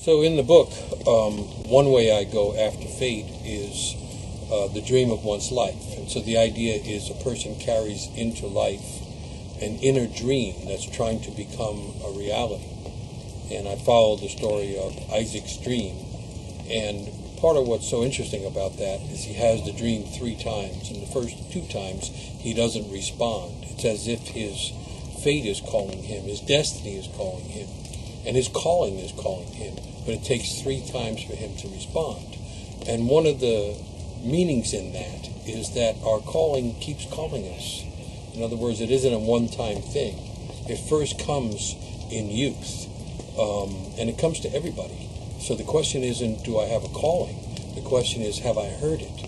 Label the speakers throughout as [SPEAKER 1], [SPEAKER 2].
[SPEAKER 1] So in the book, one way I go after fate is the dream of one's life. And so the idea is a person carries into life an inner dream that's trying to become a reality. And I follow the story of Isaac's dream. And part of what's so interesting about that is he has the dream 3 times. And the first 2 times, he doesn't respond. It's as if his fate is calling him, his destiny is calling him, and his calling is calling him. But it takes 3 times for him to respond. And one of the meanings in that is that our calling keeps calling us. In other words, it isn't a one-time thing. It first comes in youth, and it comes to everybody. So the question isn't, do I have a calling? The question is, have I heard it?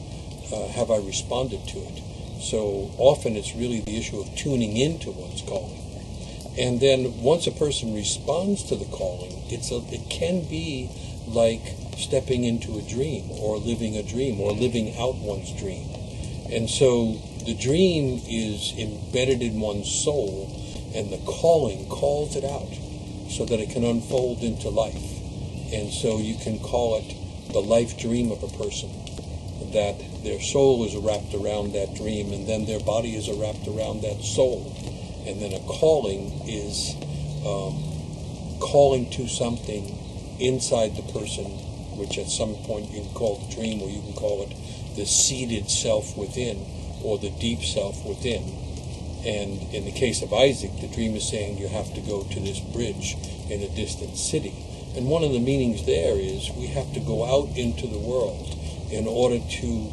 [SPEAKER 1] Have I responded to it? So often it's really the issue of tuning into one's calling. And then once a person responds to the calling, it can be like stepping into a dream or living a dream or living out one's dream. And so the dream is embedded in one's soul, and the calling calls it out so that it can unfold into life. And so you can call it the life dream of a person, that their soul is wrapped around that dream, and then their body is wrapped around that soul. And then a calling is calling to something inside the person, which at some point you can call the dream, or you can call it the seated self within, or the deep self within. And in the case of Isaac, the dream is saying you have to go to this bridge in a distant city. And one of the meanings there is we have to go out into the world in order to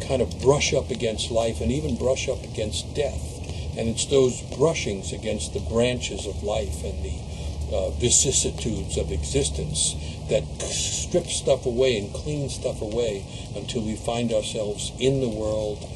[SPEAKER 1] kind of brush up against life and even brush up against death. And it's those brushings against the branches of life and the vicissitudes of existence that strip stuff away and clean stuff away until we find ourselves in the world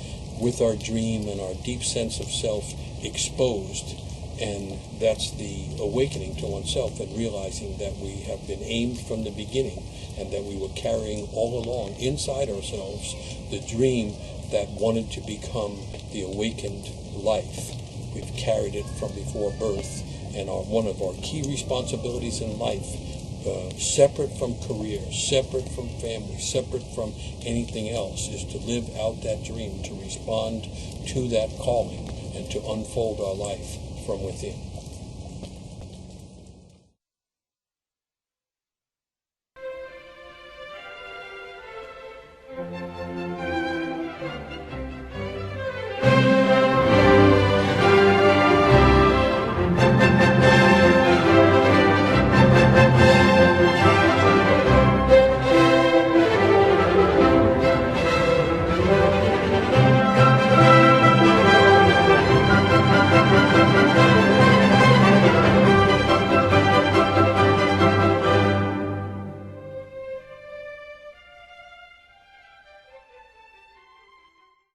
[SPEAKER 1] with our dream and our deep sense of self exposed. And that's the awakening to oneself and realizing that we have been aimed from the beginning and that we were carrying all along inside ourselves the dream that wanted to become the awakened life. We've carried it from before birth, and one of our key responsibilities in life, separate from career, separate from family, separate from anything else, is to live out that dream, to respond to that calling, and to unfold our life from within.